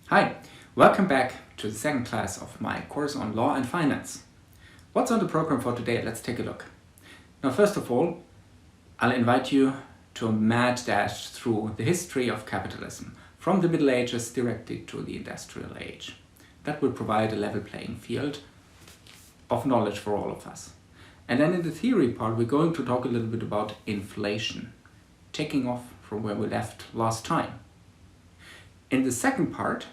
Hi, welcome back to the second class of my course on law and finance. What's on the program for today? Let's take a look. Now, first of all, I'll invite you to a mad dash through the history of capitalism, from the Middle Ages directly to the Industrial Age. That will provide a level playing field of knowledge for all of us. And then in the theory part, we're going to talk a little bit about inflation, taking off from where we left last time. In the second part,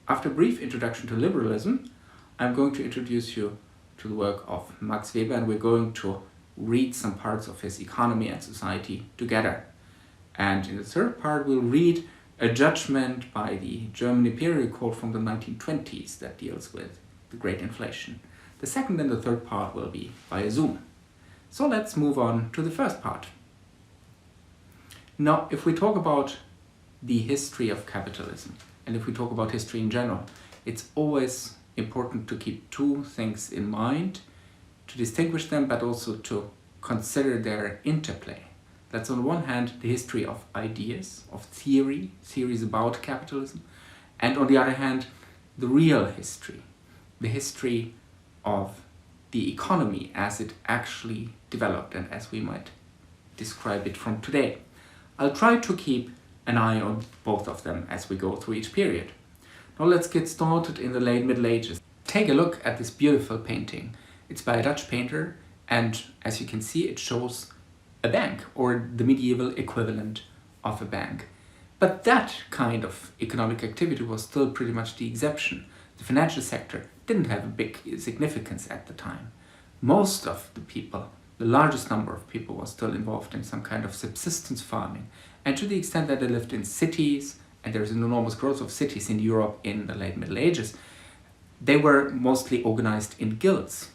after a brief introduction to liberalism, I'm going to introduce you to the work of Max Weber, and we're going to read some parts of his Economy and Society together. And in the third part, we'll read a judgment by the German Imperial Court from the 1920s that deals with the Great Inflation. The second and the third part will be via Zoom. So let's move on to the first part. Now, if we talk about the history of capitalism, and if we talk about history in general, it's always important to keep two things in mind, to distinguish them, but also to consider their interplay. That's on one hand the history of ideas, of theories about capitalism, and on the other hand the real history, the history of the economy as it actually developed and as we might describe it from today. I'll try to keep an eye on both of them as we go through each period. Now let's get started in the late Middle Ages. Take a look at this beautiful painting. It's by a Dutch painter, and as you can see, it shows a bank, or the medieval equivalent of a bank. But that kind of economic activity was still pretty much the exception. The financial sector didn't have a big significance at the time. Most of the people, the largest number of people, was still involved in some kind of subsistence farming. And to the extent that they lived in cities, and there's an enormous growth of cities in Europe in the late Middle Ages, they were mostly organized in guilds.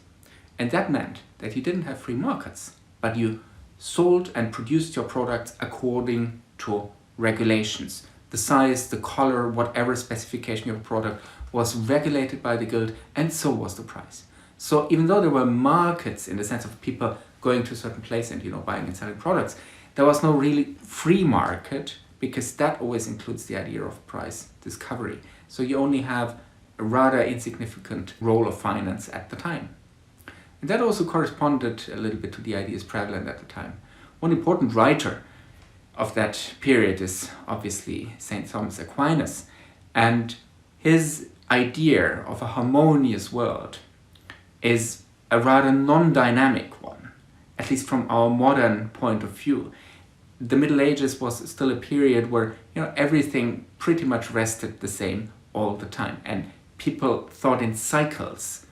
And that meant that you didn't have free markets, but you sold and produced your products according to regulations. The size, the color, whatever specification of your product was regulated by the guild, and so was the price. So even though there were markets in the sense of people going to a certain place and buying and selling products, there was no really free market, because that always includes the idea of price discovery. So you only have a rather insignificant role of finance at the time. And that also corresponded a little bit to the ideas prevalent at the time. One important writer of that period is obviously St. Thomas Aquinas, and his idea of a harmonious world is a rather non-dynamic one, at least from our modern point of view. The Middle Ages was still a period where everything pretty much rested the same all the time, and people thought in cycles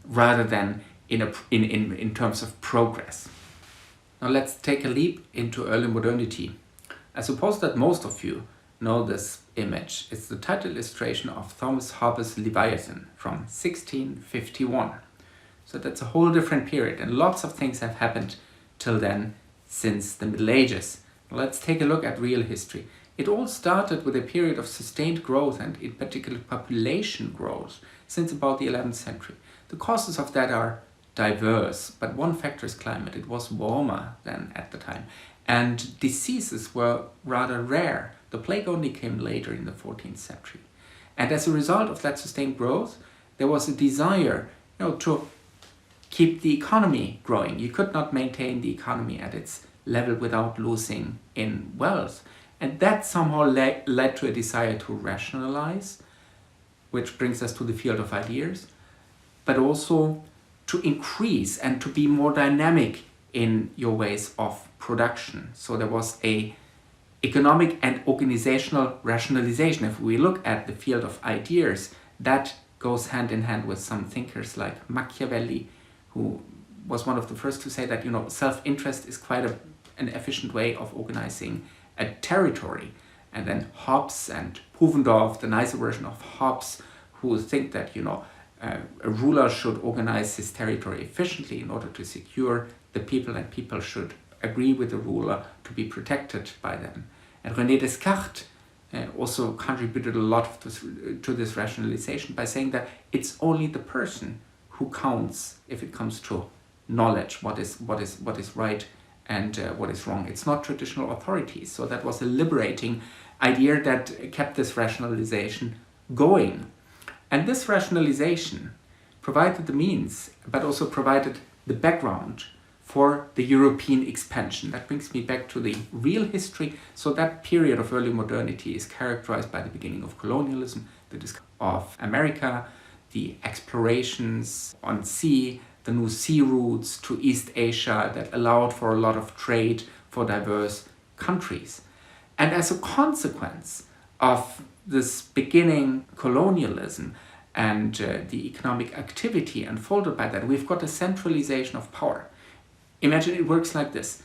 rather than in terms of progress. Now let's take a leap into early modernity. I suppose that most of you know this image. It's the title illustration of Thomas Harper's Leviathan from 1651. So that's a whole different period, and lots of things have happened till then since the Middle Ages. Let's take a look at real history. It all started with a period of sustained growth, and in particular population growth, since about the 11th century. The causes of that are diverse, but one factor is climate. It was warmer than at the time, and diseases were rather rare. The plague only came later in the 14th century. And as a result of that sustained growth, there was a desire to keep the economy growing. You could not maintain the economy at its level without losing in wealth. And that somehow led to a desire to rationalize, which brings us to the field of ideas, but also to increase and to be more dynamic in your ways of production. So there was a economic and organizational rationalization. If we look at the field of ideas, that goes hand in hand with some thinkers like Machiavelli, who was one of the first to say that self-interest is quite an efficient way of organizing a territory. And then Hobbes and Pufendorf, the nicer version of Hobbes, who think that a ruler should organize his territory efficiently in order to secure the people, and people should agree with the ruler to be protected by them. And René Descartes also contributed a lot to this rationalization by saying that it's only the person who counts if it comes to knowledge, what is right and what is wrong. It's not traditional authorities. So that was a liberating idea that kept this rationalization going. And this rationalization provided the means, but also provided the background for the European expansion. That brings me back to the real history. So that period of early modernity is characterized by the beginning of colonialism, the discovery of America, the explorations on sea, the new sea routes to East Asia that allowed for a lot of trade for diverse countries. And as a consequence of this beginning colonialism and the economic activity unfolded by that, we've got a centralization of power. Imagine it works like this.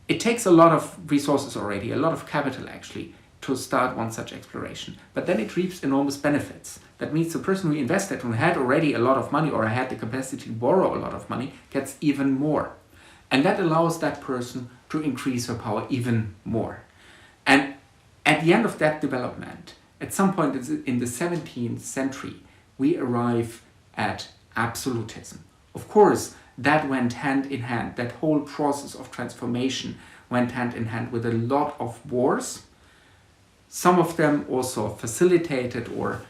It takes a lot of resources already, a lot of capital actually, to start one such exploration. But then it reaps enormous benefits. That means the person who invested, who had already a lot of money or had the capacity to borrow a lot of money, gets even more. And that allows that person to increase her power even more. And at the end of that development, at some point in the 17th century, we arrive at absolutism. Of course, that went hand in hand. That whole process of transformation went hand in hand with a lot of wars. Some of them also facilitated or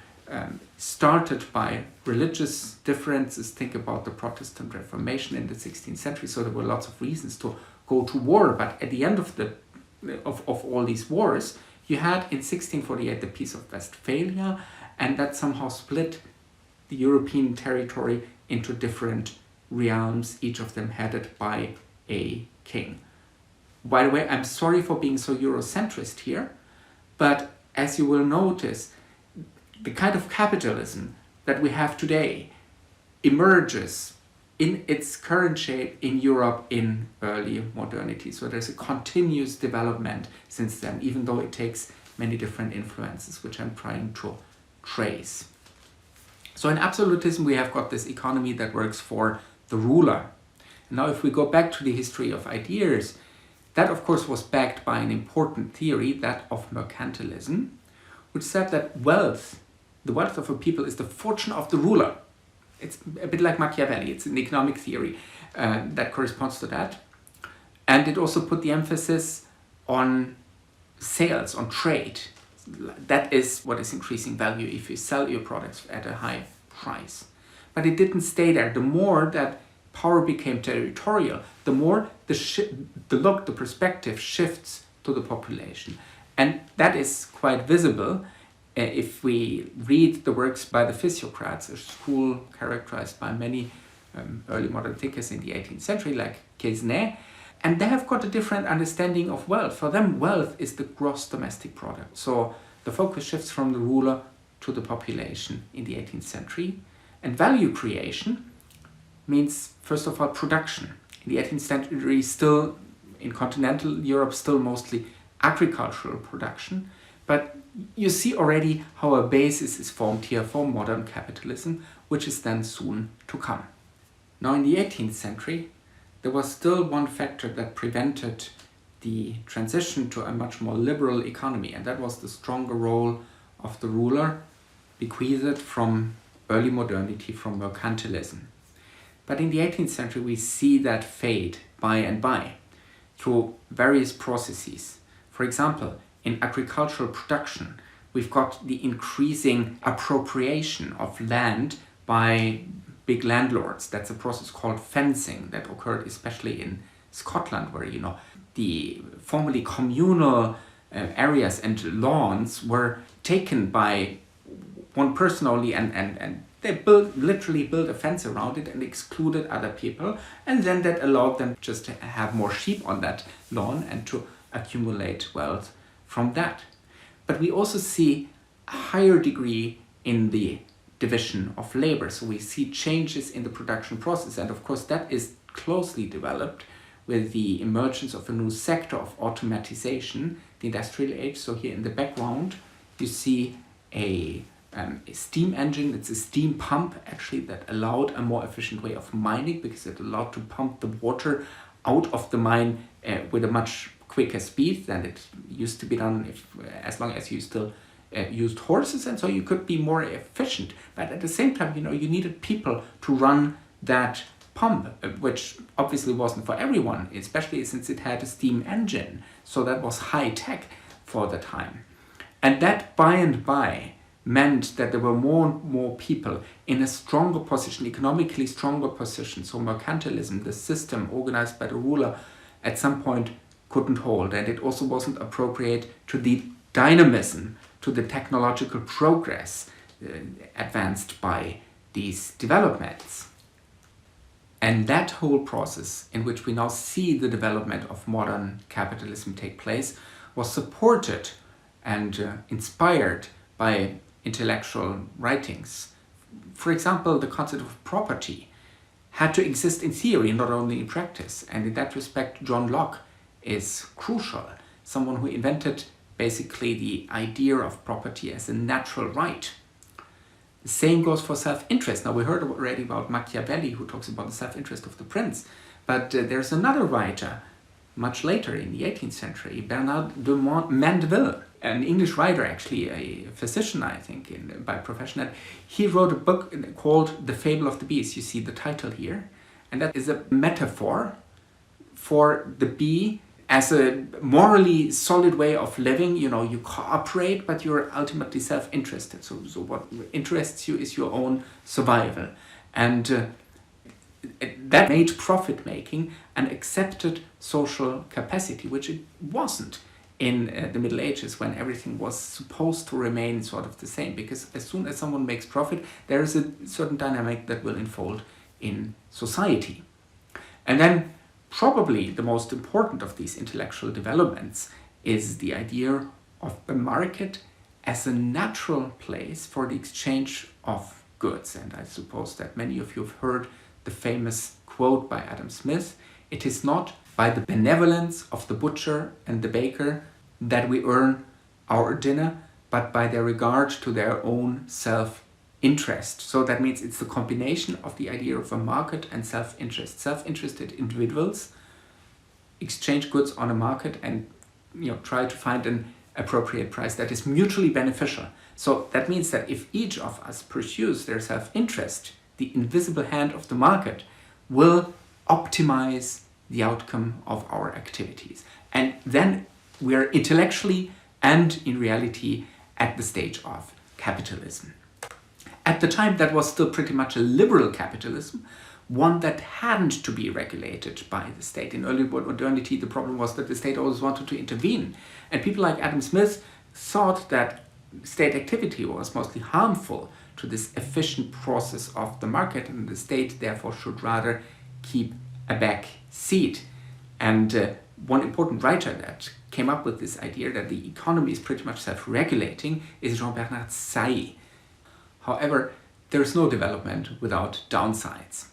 started by religious differences. Think about the Protestant Reformation in the 16th century. So there were lots of reasons to go to war. But at the end of all these wars, you had in 1648 the Peace of Westphalia, and that somehow split the European territory into different realms, each of them headed by a king. By the way, I'm sorry for being so Eurocentrist here, but as you will notice, the kind of capitalism that we have today emerges in its current shape in Europe in early modernity. So there's a continuous development since then, even though it takes many different influences, which I'm trying to trace. So in absolutism, we have got this economy that works for the ruler. Now, if we go back to the history of ideas, that of course was backed by an important theory, that of mercantilism, which said that wealth, the wealth of a people, is the fortune of the ruler. It's a bit like Machiavelli. It's an economic theory that corresponds to that. And it also put the emphasis on sales, on trade. That is what is increasing value if you sell your products at a high price. But it didn't stay there. The more that power became territorial, the more the perspective shifts to the population. And that is quite visible if we read the works by the physiocrats, a school characterized by many early modern thinkers in the 18th century, like Quesnay, and they have got a different understanding of wealth. For them, wealth is the gross domestic product. So the focus shifts from the ruler to the population in the 18th century. And value creation means, first of all, production. In the 18th century, still in continental Europe, still mostly agricultural production. But you see already how a basis is formed here for modern capitalism, which is then soon to come. Now, in the 18th century, there was still one factor that prevented the transition to a much more liberal economy, and that was the stronger role of the ruler, bequeathed from early modernity, from mercantilism. But in the 18th century, we see that fade by and by through various processes. For example, in agricultural production, we've got the increasing appropriation of land by big landlords. That's a process called fencing that occurred especially in Scotland, where, the formerly communal areas and lawns were taken by one person only, and they literally built a fence around it and excluded other people, and then that allowed them just to have more sheep on that lawn and to accumulate wealth from that. But we also see a higher degree in the division of labor. So we see changes in the production process, and of course that is closely developed with the emergence of a new sector of automatization, the industrial age. So here in the background you see a steam engine. It's a steam pump actually that allowed a more efficient way of mining, because it allowed to pump the water out of the mine with a much quicker speed than it used to be done as long as you still used horses, and so you could be more efficient. But at the same time, you needed people to run that pump, which obviously wasn't for everyone, especially since it had a steam engine. So that was high tech for the time. And that by and by meant that there were more and more people in a stronger position, economically stronger position. So mercantilism, the system organized by the ruler, at some point couldn't hold, and it also wasn't appropriate to the dynamism, to the technological progress advanced by these developments. And that whole process, in which we now see the development of modern capitalism take place, was supported and inspired by intellectual writings. For example, the concept of property had to exist in theory, not only in practice. And in that respect, John Locke is crucial. Someone who invented basically the idea of property as a natural right. The same goes for self-interest. Now, we heard already about Machiavelli, who talks about the self-interest of the prince. But there's another writer, much later in the 18th century, Bernard de Mandeville, an English writer, actually a physician, I think, by profession. He wrote a book called The Fable of the Bees. You see the title here. And that is a metaphor for the bee as a morally solid way of living. You know, you cooperate, but you're ultimately self-interested. So what interests you is your own survival. And that made profit-making an accepted social capacity, which it wasn't in the Middle Ages, when everything was supposed to remain sort of the same. Because as soon as someone makes profit, there is a certain dynamic that will unfold in society. And then probably the most important of these intellectual developments is the idea of the market as a natural place for the exchange of goods. And I suppose that many of you have heard the famous quote by Adam Smith: "It is not by the benevolence of the butcher and the baker that we earn our dinner, but by their regard to their own self-interest." So that means it's the combination of the idea of a market and self-interest. Self-interested individuals exchange goods on a market and try to find an appropriate price that is mutually beneficial. So that means that if each of us pursues their self-interest, the invisible hand of the market will optimize the outcome of our activities. And then we are intellectually and in reality at the stage of capitalism. At the time, that was still pretty much a liberal capitalism, one that hadn't to be regulated by the state. In early modernity, the problem was that the state always wanted to intervene. And people like Adam Smith thought that state activity was mostly harmful to this efficient process of the market, and the state therefore should rather keep a back seat. And one important writer that came up with this idea that the economy is pretty much self-regulating is Jean-Bernard Say. However, there is no development without downsides.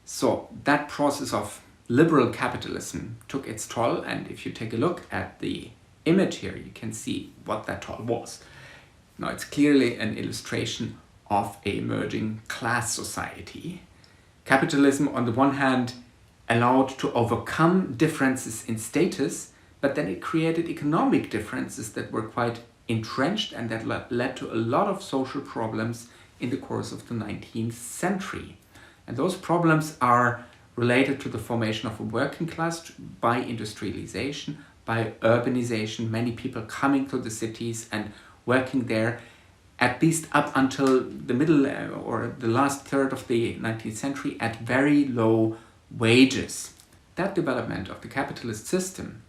So that process of liberal capitalism took its toll, and if you take a look at the image here, you can see what that toll was. Now, it's clearly an illustration of an emerging class society. Capitalism, on the one hand, allowed to overcome differences in status, but then it created economic differences that were quite entrenched and that led to a lot of social problems in the course of the 19th century. And those problems are related to the formation of a working class by industrialization, by urbanization, many people coming to the cities and working there, at least up until the middle or the last third of the 19th century, at very low wages. That development of the capitalist system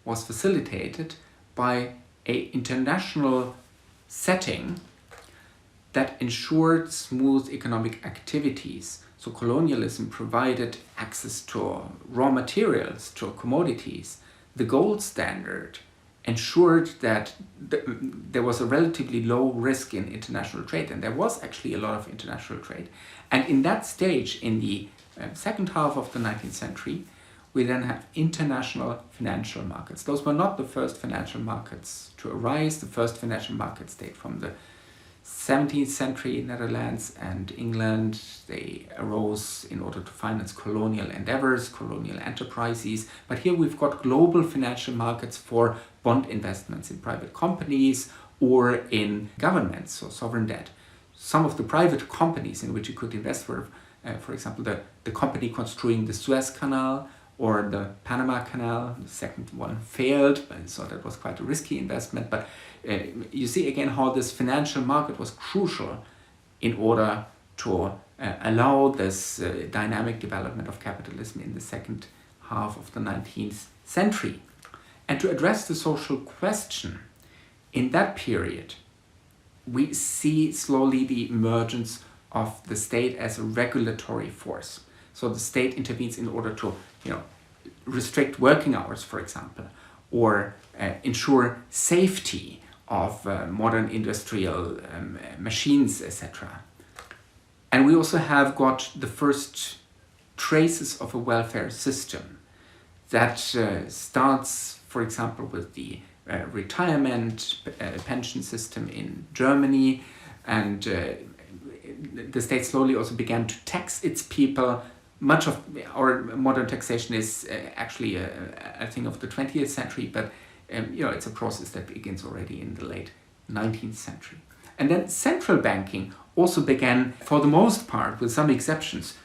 was facilitated by an international setting that ensured smooth economic activities. So colonialism provided access to raw materials, to commodities. The gold standard ensured that there was a relatively low risk in international trade, and there was actually a lot of international trade. And in that stage, in the second half of the 19th century, we then have international financial markets. Those were not the first financial markets to arise. The first financial markets date from the 17th century, Netherlands and England. They arose in order to finance colonial endeavors, colonial enterprises. But here we've got global financial markets for bond investments in private companies or in governments, so sovereign debt. Some of the private companies in which you could invest were, for example, the company construing the Suez Canal, or the Panama Canal. The second one failed, so that was quite a risky investment. But you see again how this financial market was crucial in order to allow this dynamic development of capitalism in the second half of the 19th century. And to address the social question, in that period, we see slowly the emergence of the state as a regulatory force. So the state intervenes in order to, restrict working hours, for example, or ensure safety of modern industrial machines, etc. And we also have got the first traces of a welfare system that starts, for example, with the retirement pension system in Germany, and the state slowly also began to tax its people. Much of our modern taxation is actually a thing of the 20th century, but it's a process that begins already in the late 19th century. And then central banking also began, for the most part, with some exceptions,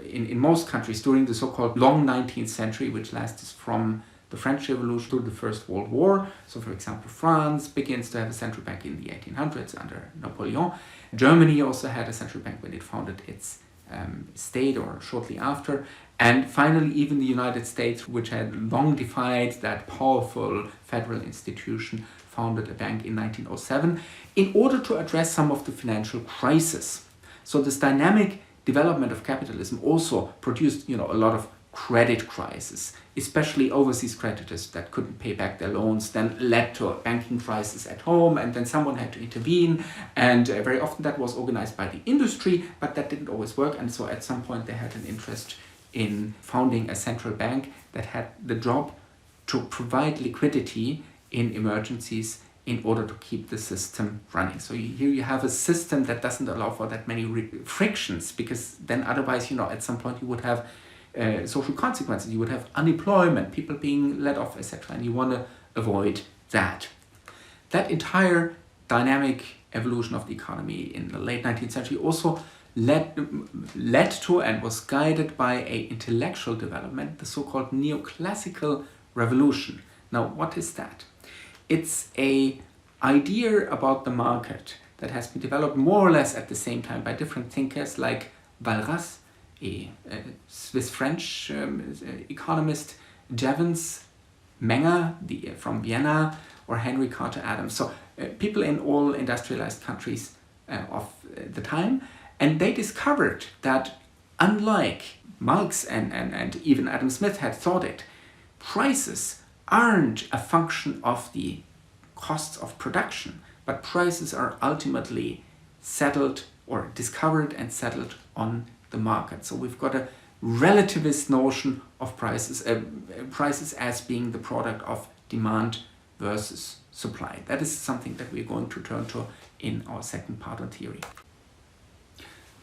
in most countries during the so-called long 19th century, which lasted from the French Revolution to the First World War. So, for example, France begins to have a central bank in the 1800s under Napoleon. Germany also had a central bank when it founded its state, or shortly after. And finally, even the United States, which had long defied that powerful federal institution, founded a bank in 1907 in order to address some of the financial crisis. So this dynamic development of capitalism also produced, a lot of credit crisis, especially overseas creditors that couldn't pay back their loans, then led to a banking crisis at home, and then someone had to intervene, and very often that was organized by the industry, but that didn't always work, and so at some point they had an interest in founding a central bank that had the job to provide liquidity in emergencies in order to keep the system running. So here you have a system that doesn't allow for that many frictions, because then otherwise, at some point you would have social consequences. You would have unemployment, people being let off, etc. And you want to avoid that. That entire dynamic evolution of the economy in the late 19th century also led to and was guided by an intellectual development, the so-called neoclassical revolution. Now, what is that? It's an idea about the market that has been developed more or less at the same time by different thinkers like Walras, a Swiss-French economist, Jevons, Menger from Vienna, or Henry Carter Adams. So people in all industrialized countries of the time. And they discovered that, unlike Marx and even Adam Smith had thought it, prices aren't a function of the costs of production, but prices are ultimately settled or discovered and settled on the market. So we've got a relativist notion of prices as being the product of demand versus supply. That is something that we're going to turn to in our second part on theory.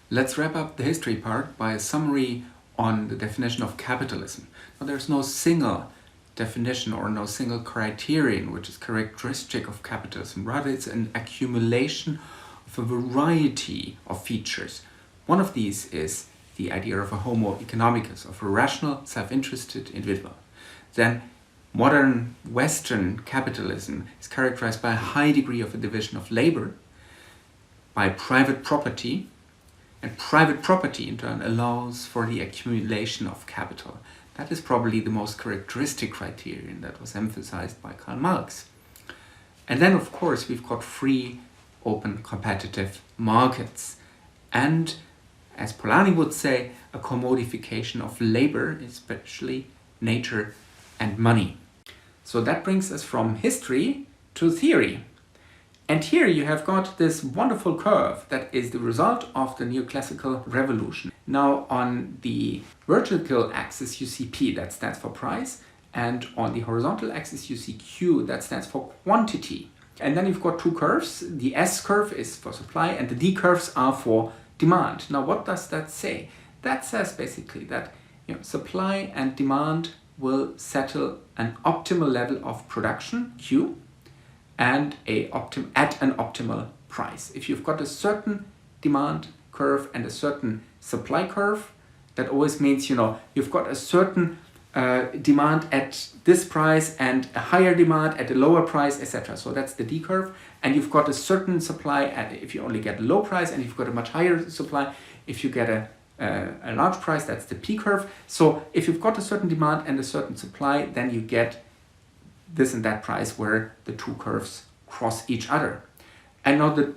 Let's wrap up the history part by a summary on the definition of capitalism. Now, there's no single definition or no single criterion which is characteristic of capitalism. Rather, it's an accumulation of a variety of features. One of these is the idea of a homo economicus, of a rational, self-interested individual. Then modern Western capitalism is characterized by a high degree of a division of labor, by private property, and private property in turn allows for the accumulation of capital. That is probably the most characteristic criterion that was emphasized by Karl Marx. And then, of course, we've got free, open, competitive markets. And, as Polanyi would say, a commodification of labor, especially nature and money. So that brings us from history to theory. And here you have got this wonderful curve that is the result of the neoclassical revolution. Now, on the vertical axis you see P, that stands for price, and on the horizontal axis you see Q, that stands for quantity. And then you've got two curves. The S curve is for supply and the D curves are for demand. Now, what does that say? That says basically that supply and demand will settle an optimal level of production, Q, and at an optimal price. If you've got a certain demand curve and a certain supply curve, that always means you've got a certain demand at this price and a higher demand at a lower price, etc. So that's the D curve. And you've got a certain supply if you only get a low price, and you've got a much higher supply if you get a large price. That's the P curve. So if you've got a certain demand and a certain supply, then you get this and that price where the two curves cross each other. And now the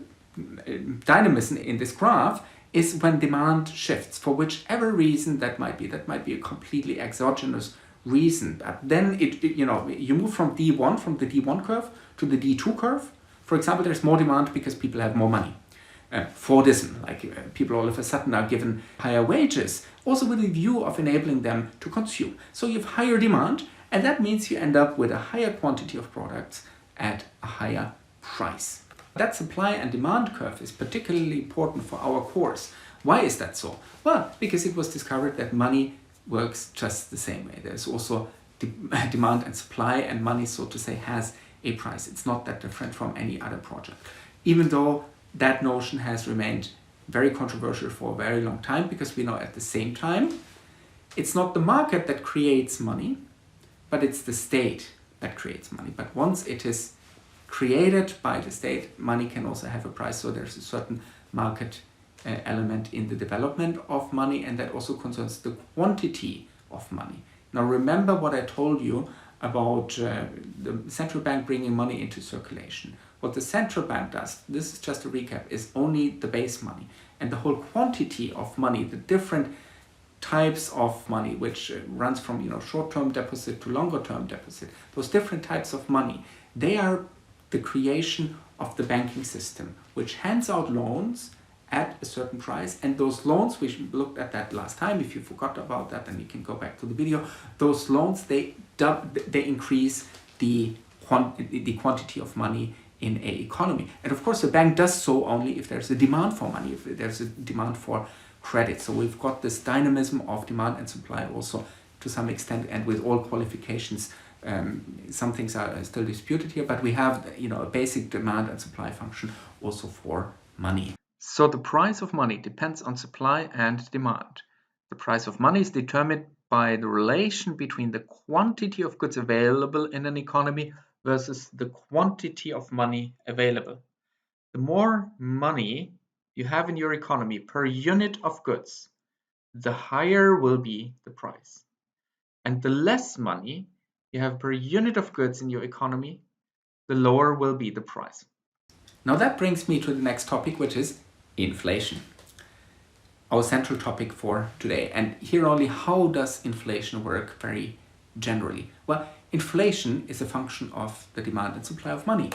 dynamism in this graph is when demand shifts for whichever reason that might be. That might be a completely exogenous reason. But then you move from D1, from the D1 curve to the D2 curve. For example, there's more demand because people have more money. Fordism, people all of a sudden are given higher wages, also with a view of enabling them to consume. So you have higher demand, and that means you end up with a higher quantity of products at a higher price. That supply and demand curve is particularly important for our course. Why is that so? Well, because it was discovered that money works just the same way. There's also demand and supply, and money, so to say, has a price. It's not that different from any other project. Even though that notion has remained very controversial for a very long time, because we know at the same time, it's not the market that creates money, but it's the state that creates money. But once it is created by the state, money can also have a price. So there's a certain market element in the development of money, and that also concerns the quantity of money. Now remember what I told you about the central bank bringing money into circulation. What the central bank does, this is just a recap, is only the base money. And the whole quantity of money, the different types of money, which runs from short-term deposit to longer-term deposit, those different types of money, they are the creation of the banking system, which hands out loans at a certain price. And those loans, we looked at that last time. If you forgot about that, then you can go back to the video. Those loans, they increase the quantity of money in an economy. And of course, the bank does so only if there's a demand for money, if there's a demand for credit. So we've got this dynamism of demand and supply also to some extent, and with all qualifications. Some things are still disputed here, but we have a basic demand and supply function also for money. So the price of money depends on supply and demand. The price of money is determined by the relation between the quantity of goods available in an economy versus the quantity of money available. The more money you have in your economy per unit of goods, the higher will be the price. And the less money you have per unit of goods in your economy, the lower will be the price. Now that brings me to the next topic, which is inflation. Our central topic for today. And here only, how does inflation work very generally? Well, inflation is a function of the demand and supply of money.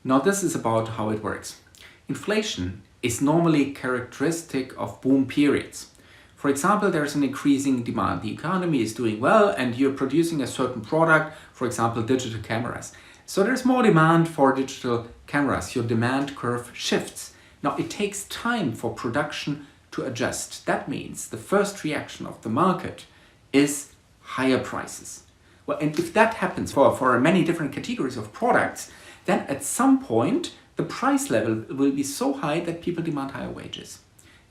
Now this is about how it works. Inflation is normally characteristic of boom periods. For example, there's an increasing demand. The economy is doing well and you're producing a certain product, for example, digital cameras. So there's more demand for digital cameras. Your demand curve shifts. Now it takes time for production to adjust. That means the first reaction of the market is higher prices. Well, and if that happens for many different categories of products, then at some point the price level will be so high that people demand higher wages.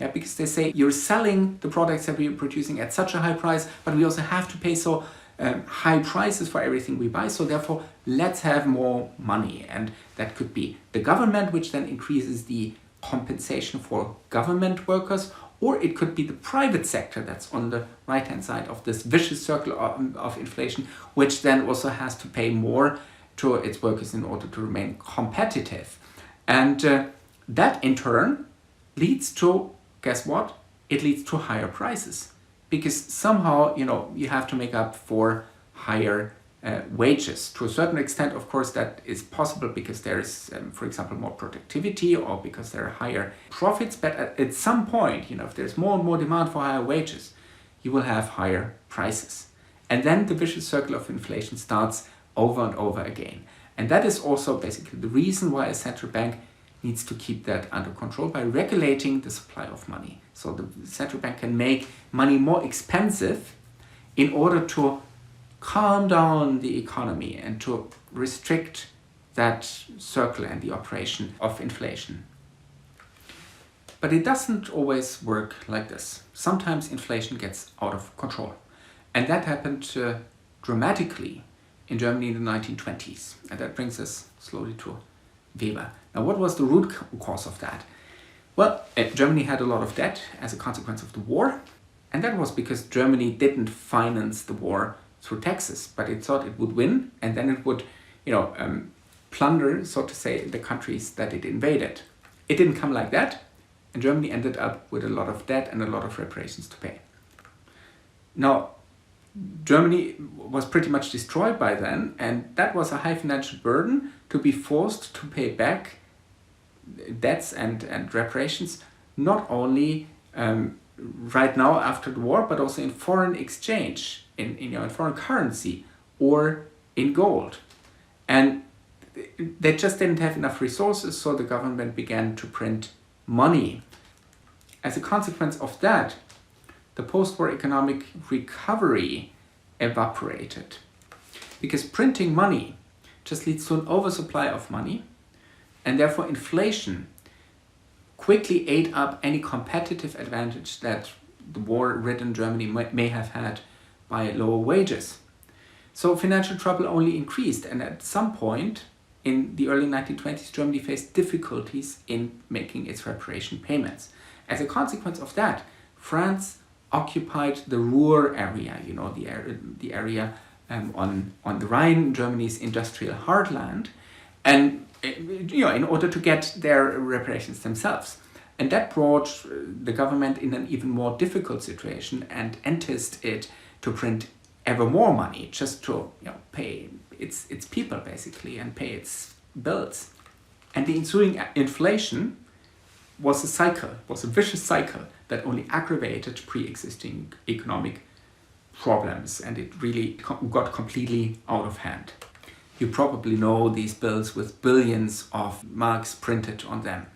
Yeah, because they say you're selling the products that we're producing at such a high price, but we also have to pay so high prices for everything we buy. So therefore, let's have more money. And that could be the government, which then increases the compensation for government workers, or it could be the private sector that's on the right-hand side of this vicious circle of inflation, which then also has to pay more to its workers in order to remain competitive. And that in turn leads to, guess what? It leads to higher prices, because somehow, you have to make up for higher wages. To a certain extent, of course, that is possible because there is, for example, more productivity or because there are higher profits. But at some point, if there's more and more demand for higher wages, you will have higher prices. And then the vicious circle of inflation starts over and over again. And that is also basically the reason why a central bank needs to keep that under control by regulating the supply of money. So the central bank can make money more expensive in order to calm down the economy and to restrict that circle and the operation of inflation. But it doesn't always work like this. Sometimes inflation gets out of control. And that happened dramatically in Germany in the 1920s. And that brings us slowly to Weber. Now, what was the root cause of that? Well, Germany had a lot of debt as a consequence of the war. And that was because Germany didn't finance the war through taxes, but it thought it would win, and then it would, plunder, so to say, the countries that it invaded. It didn't come like that, and Germany ended up with a lot of debt and a lot of reparations to pay. Now, Germany was pretty much destroyed by then, and that was a high financial burden to be forced to pay back debts and reparations, not only right now after the war, but also in foreign exchange, in foreign currency or in gold. And they just didn't have enough resources, so the government began to print money. As a consequence of that, the post-war economic recovery evaporated. Because printing money just leads to an oversupply of money, and therefore inflation quickly ate up any competitive advantage that the war-ridden Germany may have had by lower wages. So financial trouble only increased, and at some point in the early 1920s, Germany faced difficulties in making its reparation payments. As a consequence of that, France occupied the Ruhr area, the area on the Rhine, Germany's industrial heartland, and in order to get their reparations themselves. And that brought the government in an even more difficult situation and enticed it to print ever more money just to pay its people basically and pay its bills. And the ensuing inflation was a vicious cycle that only aggravated pre-existing economic problems, and it really got completely out of hand. You probably know these bills with billions of marks printed on them.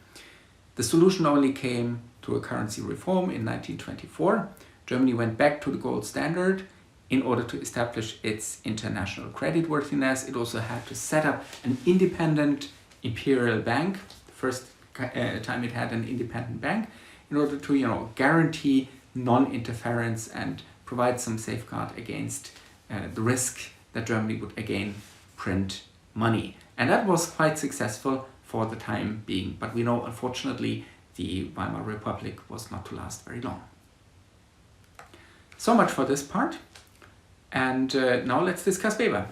The solution only came through a currency reform in 1924. Germany went back to the gold standard in order to establish its international creditworthiness. It also had to set up an independent imperial bank, the first time it had an independent bank, in order to guarantee non-interference and provide some safeguard against the risk that Germany would again print money. And that was quite successful for the time being. But we know, unfortunately, the Weimar Republic was not to last very long. So much for this part. And now let's discuss Weber.